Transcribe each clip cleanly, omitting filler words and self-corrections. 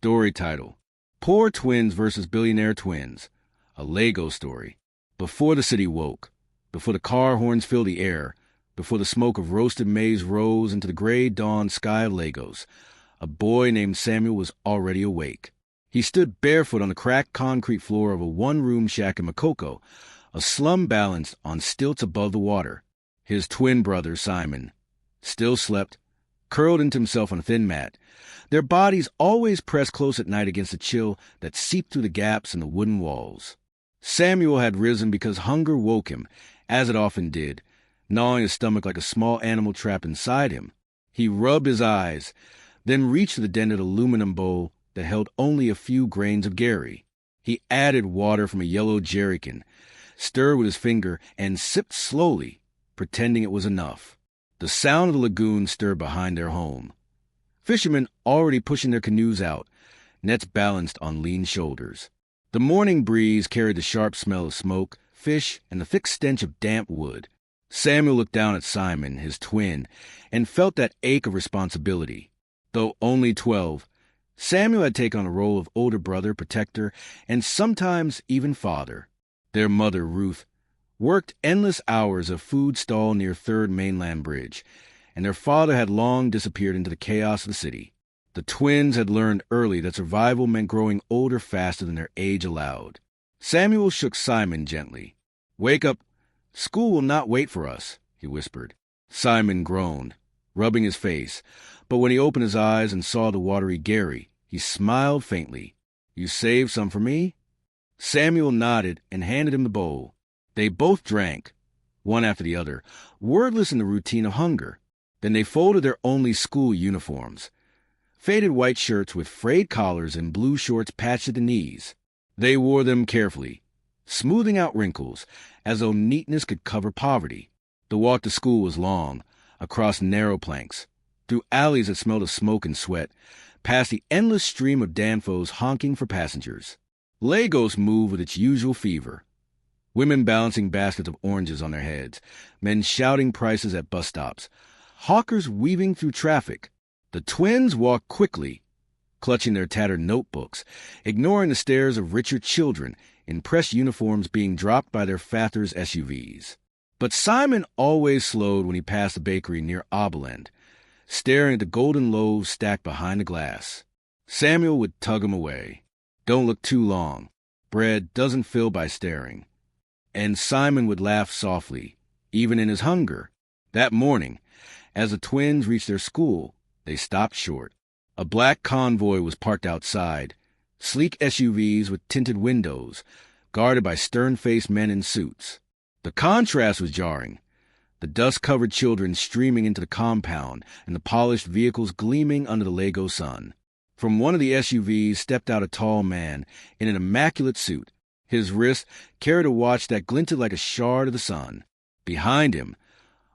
Story title: Poor Twins versus Billionaire Twins. A Lego story. Before the city woke, before the car horns filled the air, before the smoke of roasted maize rose into the gray dawn sky of Legos, a boy named Samuel was already awake. He stood barefoot on the cracked concrete floor of a one-room shack in Makoko, a slum balanced on stilts above the water. His twin brother, Simon, still slept, curled into himself on a thin mat, their bodies always pressed close at night against the chill that seeped through the gaps in the wooden walls. Samuel had risen because hunger woke him, as it often did, gnawing his stomach like a small animal trapped inside him. He rubbed his eyes, then reached for the dented aluminum bowl that held only a few grains of Gary. He added water from a yellow jerrycan, stirred with his finger, and sipped slowly, pretending it was enough. The sound of the lagoon stirred behind their home. Fishermen already pushing their canoes out, nets balanced on lean shoulders. The morning breeze carried the sharp smell of smoke, fish, and the thick stench of damp wood. Samuel looked down at Simon, his twin, and felt that ache of responsibility. Though only 12, Samuel had taken on a role of older brother, protector, and sometimes even father. Their mother, Ruth, worked endless hours of food stall near 3rd Mainland Bridge, and their father had long disappeared into the chaos of the city. The twins had learned early that survival meant growing older faster than their age allowed. Samuel shook Simon gently. "Wake up. School will not wait for us," he whispered. Simon groaned, rubbing his face, but when he opened his eyes and saw the watery Gary, he smiled faintly. "You saved some for me?" Samuel nodded and handed him the bowl. They both drank, one after the other, wordless in the routine of hunger. Then they folded their only school uniforms, faded white shirts with frayed collars and blue shorts patched at the knees. They wore them carefully, smoothing out wrinkles, as though neatness could cover poverty. The walk to school was long, across narrow planks, through alleys that smelled of smoke and sweat, past the endless stream of Danfos honking for passengers. Lagos moved with its usual fever. Women balancing baskets of oranges on their heads, men shouting prices at bus stops, hawkers weaving through traffic. The twins walked quickly, clutching their tattered notebooks, ignoring the stares of richer children in pressed uniforms being dropped by their fathers' SUVs. But Simon always slowed when he passed the bakery near Oberland, staring at the golden loaves stacked behind the glass. Samuel would tug him away. "Don't look too long. Bread doesn't fill by staring." And Simon would laugh softly, even in his hunger. That morning, as the twins reached their school, they stopped short. A black convoy was parked outside, sleek SUVs with tinted windows, guarded by stern-faced men in suits. The contrast was jarring, the dust-covered children streaming into the compound and the polished vehicles gleaming under the Lego sun. From one of the SUVs stepped out a tall man in an immaculate suit. His wrist carried a watch that glinted like a shard of the sun. Behind him,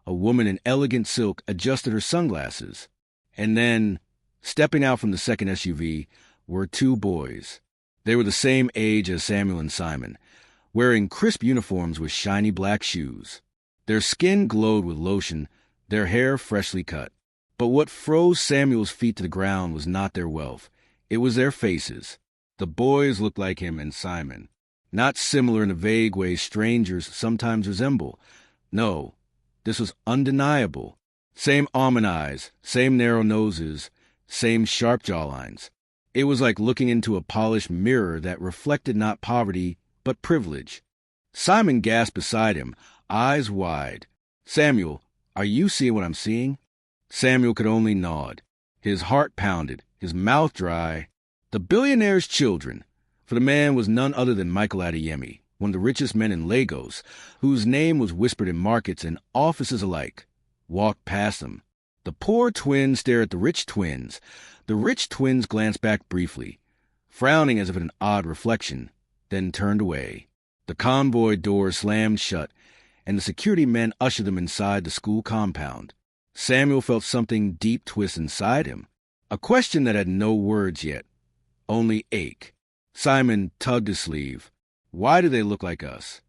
a woman in elegant silk adjusted her sunglasses. And then, stepping out from the second SUV, were 2 boys. They were the same age as Samuel and Simon, wearing crisp uniforms with shiny black shoes. Their skin glowed with lotion, their hair freshly cut. But what froze Samuel's feet to the ground was not their wealth. It was their faces. The boys looked like him and Simon, not similar in the vague way strangers sometimes resemble. No, this was undeniable. Same almond eyes, same narrow noses, same sharp jawlines. It was like looking into a polished mirror that reflected not poverty, but privilege. Simon gasped beside him, eyes wide. "Samuel, are you seeing what I'm seeing?" Samuel could only nod. His heart pounded, his mouth dry. The billionaire's children, for the man was none other than Michael Adeyemi, one of the richest men in Lagos, whose name was whispered in markets and offices alike, walked past them. The poor twins stared at the rich twins. The rich twins glanced back briefly, frowning as if at an odd reflection, then turned away. The convoy door slammed shut, and the security men ushered them inside the school compound. Samuel felt something deep twist inside him, a question that had no words yet, only ache. Simon tugged his sleeve. "Why do they look like us?"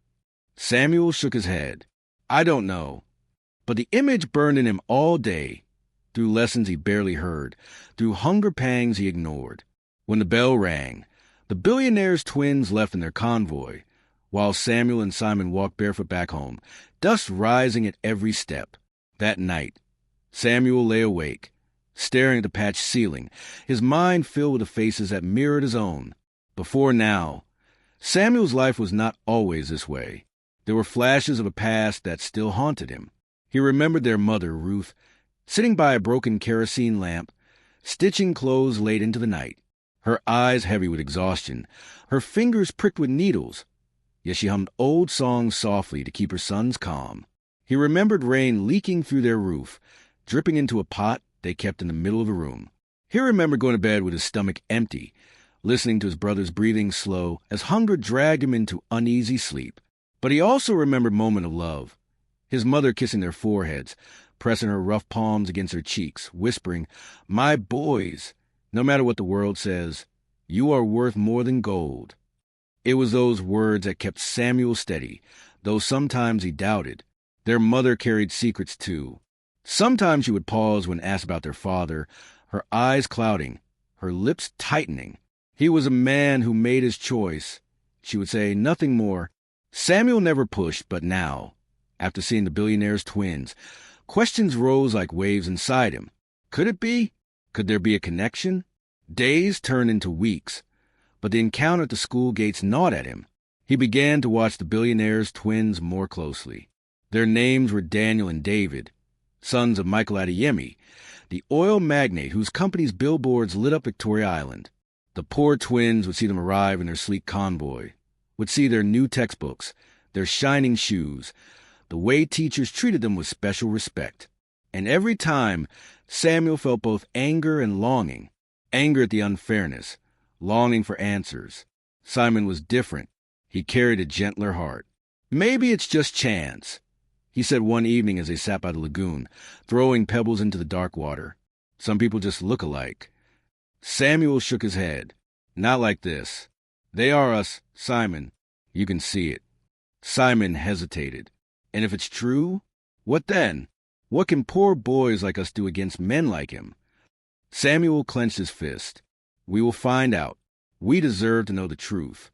Samuel shook his head. "I don't know." But the image burned in him all day, through lessons he barely heard, through hunger pangs he ignored. When the bell rang, the Billionaire's twins left in their convoy, while Samuel and Simon walked barefoot back home, dust rising at every step. That night, Samuel lay awake, staring at the patched ceiling, his mind filled with the faces that mirrored his own. Before now, Samuel's life was not always this way. There were flashes of a past that still haunted him. He remembered their mother, Ruth, sitting by a broken kerosene lamp, stitching clothes late into the night, her eyes heavy with exhaustion, her fingers pricked with needles. Yet she hummed old songs softly to keep her sons calm. He remembered rain leaking through their roof, dripping into a pot they kept in the middle of the room. He remembered going to bed with his stomach empty, listening to his brother's breathing slow as hunger dragged him into uneasy sleep. But he also remembered moments of love, his mother kissing their foreheads, pressing her rough palms against their cheeks, whispering, "My boys, no matter what the world says, you are worth more than gold." It was those words that kept Samuel steady, though sometimes he doubted. Their mother carried secrets too. Sometimes she would pause when asked about their father, her eyes clouding, her lips tightening. He was a man who made his choice. She would say nothing more. Samuel never pushed, but now, after seeing the Billionaire's twins, questions rose like waves inside him. Could it be? Could there be a connection? Days turned into weeks, but the encounter at the school gates gnawed at him. He began to watch the Billionaire's twins more closely. Their names were Daniel and David, sons of Michael Adeyemi, the oil magnate whose company's billboards lit up Victoria Island. The poor twins would see them arrive in their sleek convoy, would see their new textbooks, their shining shoes, the way teachers treated them with special respect. And every time, Samuel felt both anger and longing. Anger at the unfairness, longing for answers. Simon was different. He carried a gentler heart. "Maybe it's just chance," he said one evening as they sat by the lagoon, throwing pebbles into the dark water. "Some people just look alike." Samuel shook his head. "Not like this. They are us, Simon. You can see it." Simon hesitated. "And if it's true, what then? What can poor boys like us do against men like him?" Samuel clenched his fist. "We will find out. We deserve to know the truth."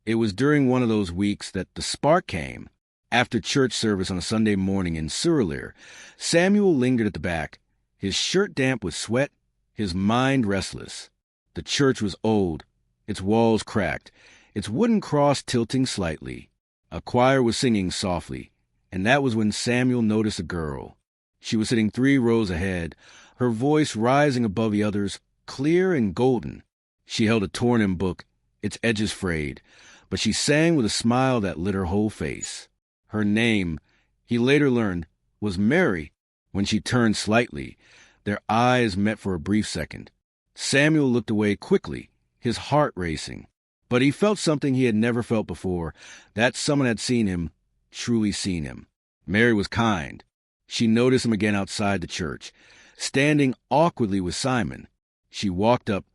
It was during one of those weeks that the spark came. After church service on a Sunday morning in Surrey, Samuel lingered at the back, his shirt damp with sweat, his mind restless. The church was old, its walls cracked, its wooden cross tilting slightly. A choir was singing softly, and that was when Samuel noticed a girl. She was sitting 3 rows ahead, her voice rising above the others, clear and golden. She held a torn-in book, its edges frayed, but she sang with a smile that lit her whole face. Her name, he later learned, was Mary. When she turned slightly, their eyes met for a brief second. Samuel looked away quickly, his heart racing. But he felt something he had never felt before, that someone had seen him, truly seen him. Mary was kind. She noticed him again outside the church, standing awkwardly with Simon. She walked up,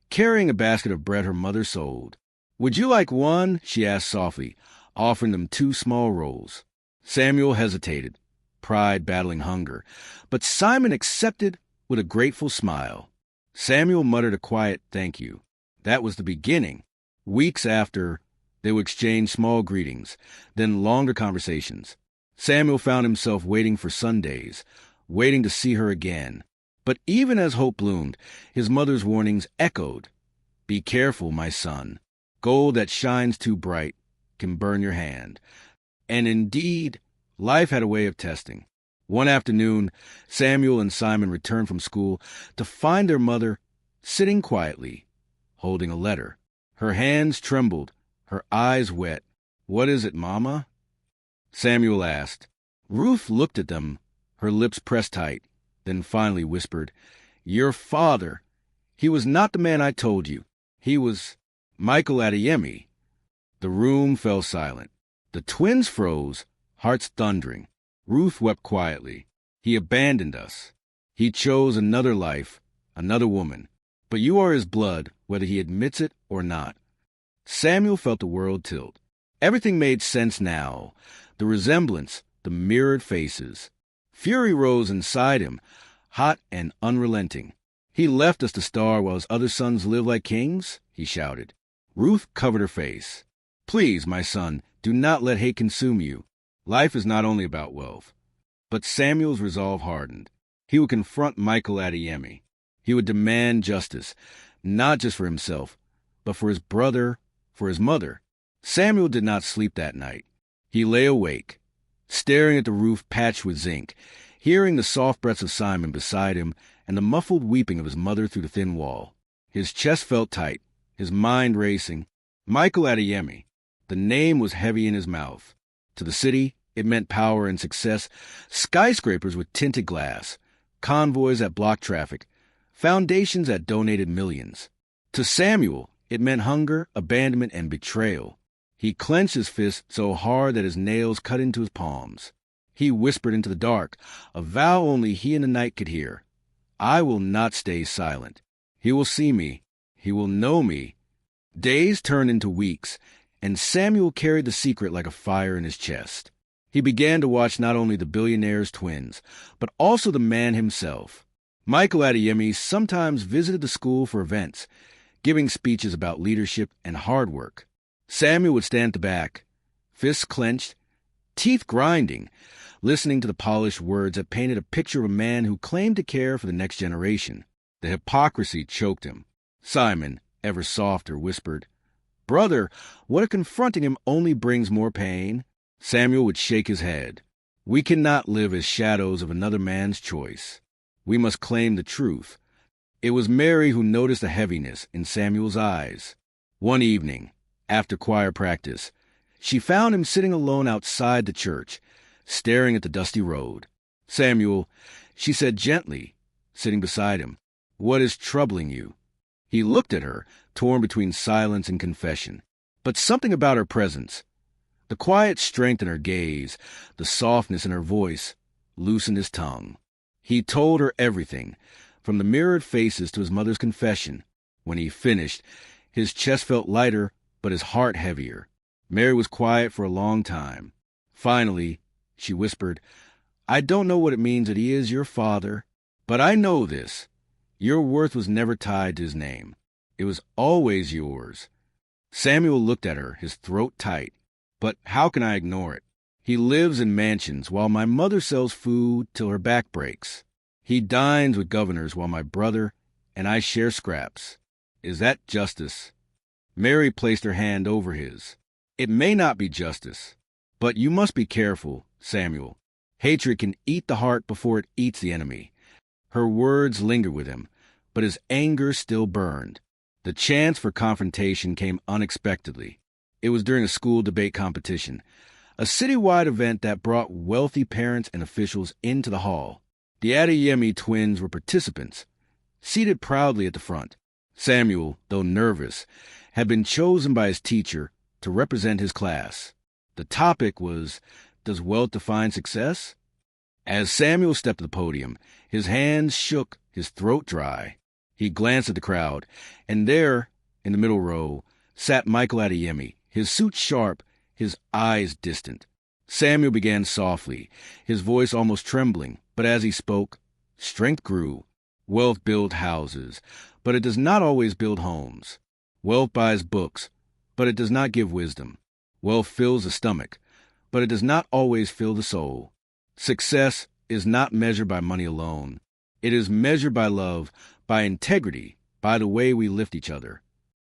carrying a basket of bread her mother sold. "Would you like one?" she asked softly, offering them 2 small rolls. Samuel hesitated, pride battling hunger, but Simon accepted with a grateful smile. Samuel muttered a quiet thank you. That was the beginning. Weeks after, they would exchange small greetings, then longer conversations. Samuel found himself waiting for Sundays, waiting to see her again. But even as hope bloomed, his mother's warnings echoed. "Be careful, my son. Gold that shines too bright can burn your hand." And indeed, life had a way of testing. One afternoon, Samuel and Simon returned from school to find their mother sitting quietly, holding a letter. Her hands trembled, her eyes wet. "What is it, Mama?" Samuel asked. Ruth looked at them, her lips pressed tight, then finally whispered, "Your father. He was not the man I told you. He was Michael Adeyemi." The room fell silent. The twins froze, hearts thundering. Ruth wept quietly. "He abandoned us. He chose another life, another woman. But you are his blood, whether he admits it or not." Samuel felt the world tilt. Everything made sense now. The resemblance, the mirrored faces. Fury rose inside him, hot and unrelenting. He left us to starve while his other sons live like kings, he shouted. Ruth covered her face. Please, my son, do not let hate consume you. Life is not only about wealth. But Samuel's resolve hardened. He would confront Michael Adeyemi. He would demand justice, not just for himself, but for his brother, for his mother. Samuel did not sleep that night. He lay awake, staring at the roof patched with zinc, hearing the soft breaths of Simon beside him and the muffled weeping of his mother through the thin wall. His chest felt tight, his mind racing. Michael Adeyemi. The name was heavy in his mouth. To the city, it meant power and success, skyscrapers with tinted glass, convoys that blocked traffic, foundations that donated millions. To Samuel, it meant hunger, abandonment, and betrayal. He clenched his fist so hard that his nails cut into his palms. He whispered into the dark, a vow only he and the night could hear. I will not stay silent. He will see me. He will know me. Days turned into weeks, and Samuel carried the secret like a fire in his chest. He began to watch not only the Billionaire Twins, but also the man himself. Michael Adeyemi sometimes visited the school for events, giving speeches about leadership and hard work. Samuel would stand at the back, fists clenched, teeth grinding, listening to the polished words that painted a picture of a man who claimed to care for the next generation. The hypocrisy choked him. Simon, ever softer, whispered, Brother, what if confronting him only brings more pain? Samuel would shake his head. We cannot live as shadows of another man's choice. We must claim the truth. It was Mary who noticed the heaviness in Samuel's eyes. One evening, after choir practice, she found him sitting alone outside the church, staring at the dusty road. Samuel, she said gently, sitting beside him, what is troubling you? He looked at her, torn between silence and confession. But something about her presence, the quiet strength in her gaze, the softness in her voice, loosened his tongue. He told her everything, from the mirrored faces to his mother's confession. When he finished, his chest felt lighter, but his heart heavier. Mary was quiet for a long time. Finally, she whispered, I don't know what it means that he is your father, but I know this. Your worth was never tied to his name. It was always yours. Samuel looked at her, his throat tight. But how can I ignore it? He lives in mansions while my mother sells food till her back breaks. He dines with governors while my brother and I share scraps. Is that justice? Mary placed her hand over his. It may not be justice, but you must be careful, Samuel. Hatred can eat the heart before it eats the enemy. Her words lingered with him, but his anger still burned. The chance for confrontation came unexpectedly. It was during a school debate competition, a citywide event that brought wealthy parents and officials into the hall. The Adeyemi twins were participants, seated proudly at the front. Samuel, though nervous, had been chosen by his teacher to represent his class. The topic was, does wealth define success? As Samuel stepped to the podium, his hands shook, his throat dry. He glanced at the crowd, and there, in the middle row, sat Michael Adeyemi, his suit sharp, his eyes distant. Samuel began softly, his voice almost trembling, but as he spoke, strength grew. Wealth builds houses, but it does not always build homes. Wealth buys books, but it does not give wisdom. Wealth fills the stomach, but it does not always fill the soul. Success is not measured by money alone. It is measured by love, by integrity, by the way we lift each other.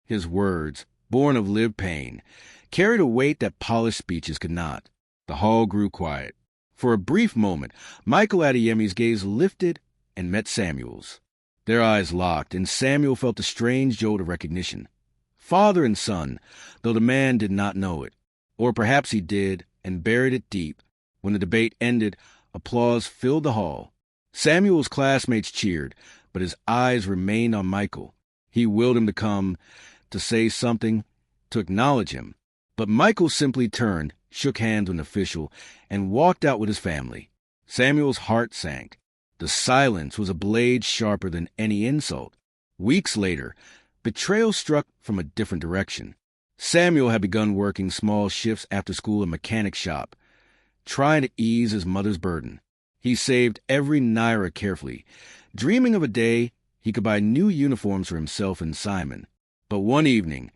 His words, born of lived pain, carried a weight that polished speeches could not. The hall grew quiet. For a brief moment, Michael Adeyemi's gaze lifted and met Samuel's. Their eyes locked, and Samuel felt a strange jolt of recognition. Father and son, though the man did not know it. Or perhaps he did, and buried it deep. When the debate ended, applause filled the hall. Samuel's classmates cheered, but his eyes remained on Michael. He willed him to come, to say something, to acknowledge him. But Michael simply turned, shook hands with an official, and walked out with his family. Samuel's heart sank. The silence was a blade sharper than any insult. Weeks later, betrayal struck from a different direction. Samuel had begun working small shifts after school in a mechanic shop, trying to ease his mother's burden. He saved every naira carefully, dreaming of a day He could buy new uniforms for himself and Simon. But one evening,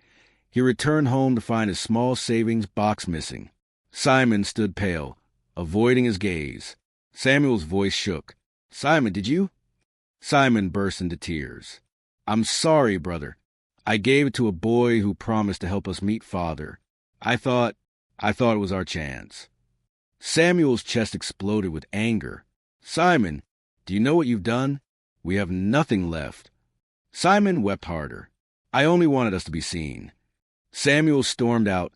he returned home to find his small savings box missing. Simon stood pale, avoiding his gaze. Samuel's voice shook. "Simon, did you?" Simon burst into tears. "I'm sorry, brother. I gave it to a boy who promised to help us meet Father. I thought it was our chance." Samuel's chest exploded with anger. "Simon, do you know what you've done? We have nothing left." Simon wept harder. "I only wanted us to be seen." Samuel stormed out,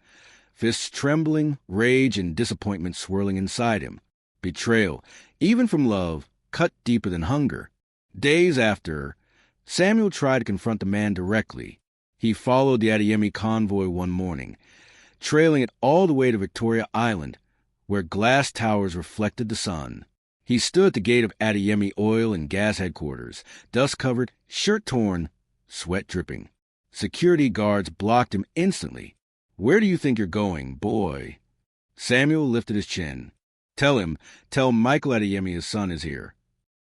fists trembling, rage and disappointment swirling inside him. Betrayal, even from love, cut deeper than hunger. Days after, Samuel tried to confront the man directly. He followed the Adeyemi convoy one morning, trailing it all the way to Victoria Island, where glass towers reflected the sun. He stood at the gate of Adeyemi Oil and Gas Headquarters, dust-covered, shirt torn, sweat dripping. Security guards blocked him instantly. "Where do you think you're going, boy?" Samuel lifted his chin. Tell Michael Adeyemi his son is here."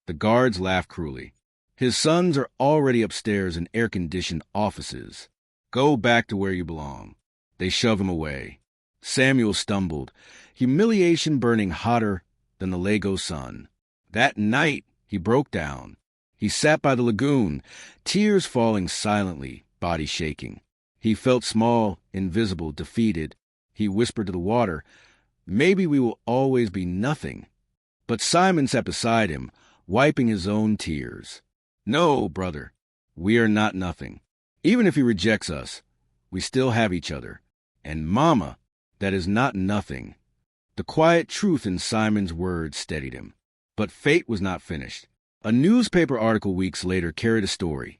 The guards laughed cruelly. "His sons are already upstairs in air-conditioned offices. Go back to where you belong." They shoved him away. Samuel stumbled, humiliation burning hotter than the Lagos sun. That night, he broke down. He sat by the lagoon, tears falling silently, body shaking. He felt small, invisible, defeated. He whispered to the water, "Maybe we will always be nothing." But Simon sat beside him, wiping his own tears. "No, brother, we are not nothing. Even if he rejects us, we still have each other. And Mama, that is not nothing." The quiet truth in Simon's words steadied him. But fate was not finished. A newspaper article weeks later carried a story.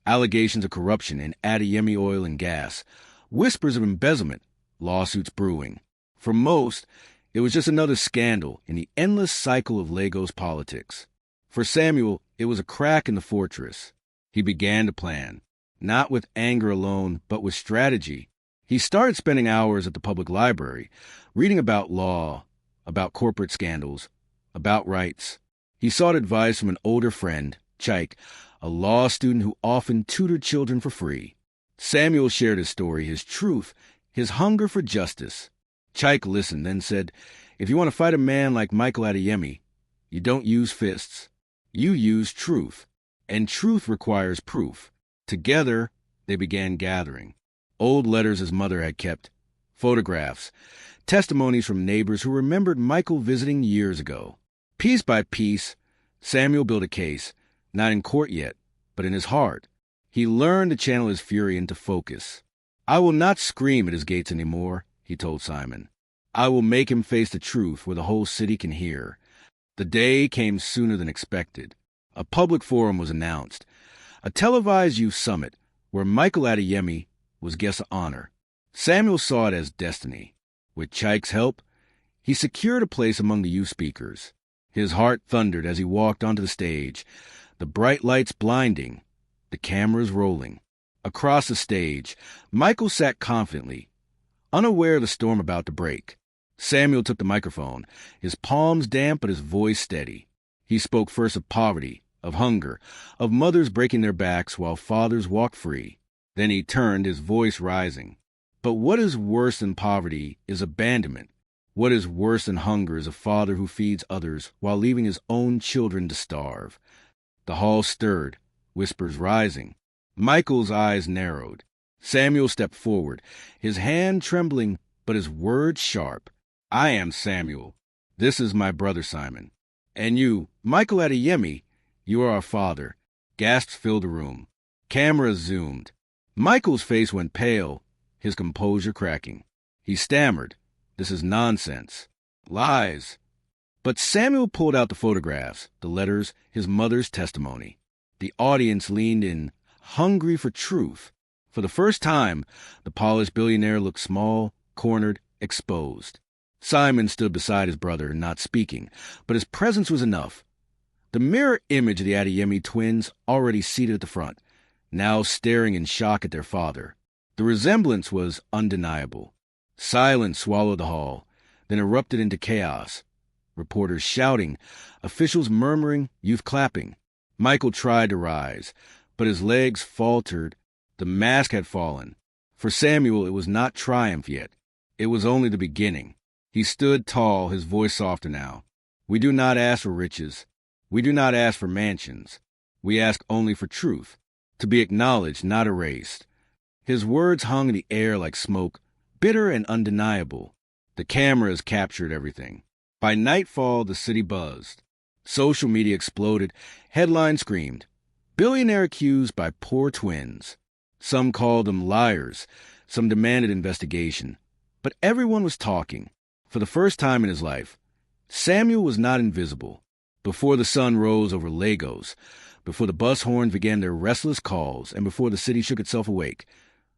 Allegations of corruption in Adeyemi Oil and Gas, whispers of embezzlement, lawsuits brewing. For most, it was just another scandal in the endless cycle of Lagos politics. For Samuel, it was a crack in the fortress. He began to plan, not with anger alone, but with strategy. He started spending hours at the public library, reading about law, about corporate scandals, about rights. He sought advice from an older friend, Chike, a law student who often tutored children for free. Samuel shared his story, his truth, his hunger for justice. Chike listened, then said, "If you want to fight a man like Michael Adeyemi, you don't use fists. You use truth. And truth requires proof." Together, they began gathering. Old letters his mother had kept, photographs, testimonies from neighbors who remembered Michael visiting years ago. Piece by piece, Samuel built a case, not in court yet, but in his heart. He learned to channel his fury into focus. "I will not scream at his gates anymore," he told Simon. "I will make him face the truth where the whole city can hear." The day came sooner than expected. A public forum was announced, a televised youth summit where Michael Adeyemi was guest of honor. Samuel saw it as destiny. With Chike's help, he secured a place among the youth speakers. His heart thundered as he walked onto the stage, the bright lights blinding, the cameras rolling. Across the stage, Michael sat confidently, unaware of the storm about to break. Samuel took the microphone, his palms damp but his voice steady. He spoke first of poverty, of hunger, of mothers breaking their backs while fathers walked free. Then he turned, his voice rising. "But what is worse than poverty is abandonment. What is worse than hunger is a father who feeds others while leaving his own children to starve." The hall stirred, whispers rising. Michael's eyes narrowed. Samuel stepped forward, his hand trembling, but his words sharp. "I am Samuel. This is my brother Simon. And you, Michael Adeyemi, you are our father." Gasps filled the room. Cameras zoomed. Michael's face went pale, his composure cracking. He stammered, "This is nonsense. Lies." But Samuel pulled out the photographs, the letters, his mother's testimony. The audience leaned in, hungry for truth. For the first time, the polished billionaire looked small, cornered, exposed. Simon stood beside his brother, not speaking, but his presence was enough. The mirror image of the Adeyemi twins, already seated at the front, now staring in shock at their father. The resemblance was undeniable. Silence swallowed the hall, then erupted into chaos. Reporters shouting, officials murmuring, youth clapping. Michael tried to rise, but his legs faltered. The mask had fallen. For Samuel, it was not triumph yet. It was only the beginning. He stood tall, his voice softer now. We do not ask for riches. We do not ask for mansions. We ask only for truth, to be acknowledged, not erased. His words hung in the air like smoke, bitter and undeniable. The cameras captured everything. By nightfall, the city buzzed. Social media exploded. Headlines screamed, "Billionaire accused by poor twins." Some called them liars. Some demanded investigation. But everyone was talking. For the first time in his life, Samuel was not invisible. Before the sun rose over Lagos, before the bus horns began their restless calls, and before the city shook itself awake,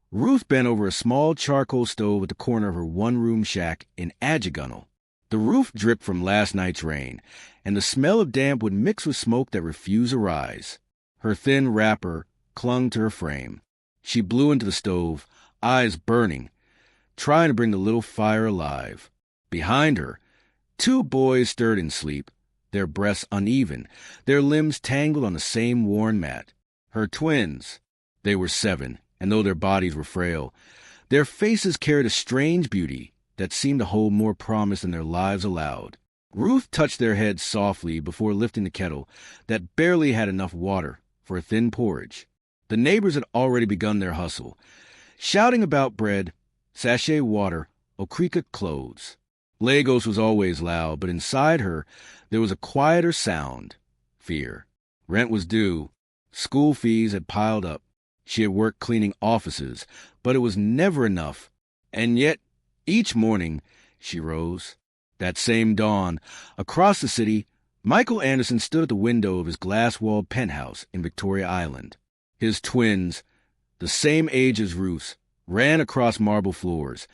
Ruth bent over a small charcoal stove at the corner of her one-room shack in Adjagunal. The roof dripped from last night's rain, and the smell of damp would mix with smoke that refused to rise. Her thin wrapper clung to her frame. She blew into the stove, eyes burning, trying to bring the little fire alive. Behind her, two boys stirred in sleep, their breaths uneven, their limbs tangled on the same worn mat. Her twins. They were 7, and though their bodies were frail, their faces carried a strange beauty that seemed to hold more promise than their lives allowed. Ruth touched their heads softly before lifting the kettle that barely had enough water for a thin porridge. The neighbors had already begun their hustle, shouting about bread, sachet water, okrika clothes. Lagos was always loud, but inside her there was a quieter sound, fear. Rent was due. School fees had piled up. She had worked cleaning offices, but it was never enough. And yet, each morning, she rose. That same dawn, across the city, Michael Anderson stood at the window of his glass-walled penthouse in Victoria Island. His twins, the same age as Ruth's, ran across marble floors,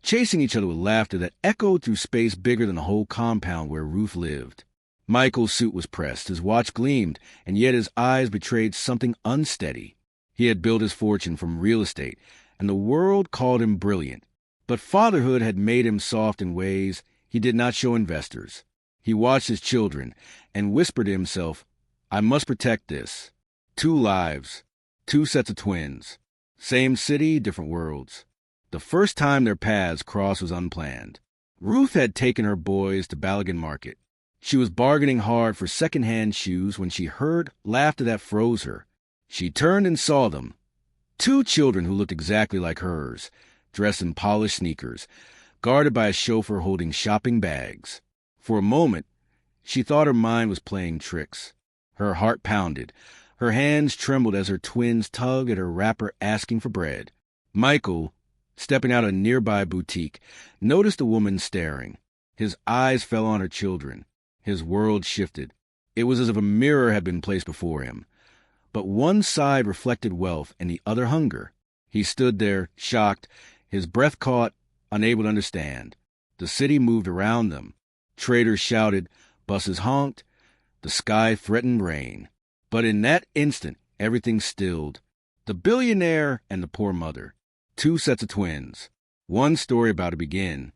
chasing each other with laughter that echoed through space bigger than the whole compound where Ruth lived. Michael's suit was pressed, his watch gleamed, and yet his eyes betrayed something unsteady. He had built his fortune from real estate, and the world called him brilliant. But fatherhood had made him soft in ways he did not show investors. He watched his children and whispered to himself, I must protect this. 2 lives, 2 sets of twins. Same city, different worlds. The first time their paths crossed was unplanned. Ruth had taken her boys to Balogun Market. She was bargaining hard for second-hand shoes when she heard laughter that froze her. She turned and saw them. 2 children who looked exactly like hers, dressed in polished sneakers, guarded by a chauffeur holding shopping bags. For a moment, she thought her mind was playing tricks. Her heart pounded. Her hands trembled as her twins tugged at her wrapper asking for bread. Michael, stepping out of a nearby boutique, noticed the woman staring. His eyes fell on her children. His world shifted. It was as if a mirror had been placed before him. But one side reflected wealth and the other hunger. He stood there, shocked, his breath caught, unable to understand. The city moved around them. Traders shouted, buses honked, the sky threatened rain. But in that instant, everything stilled. The billionaire and the poor mother. 2 sets of twins. One story about to begin.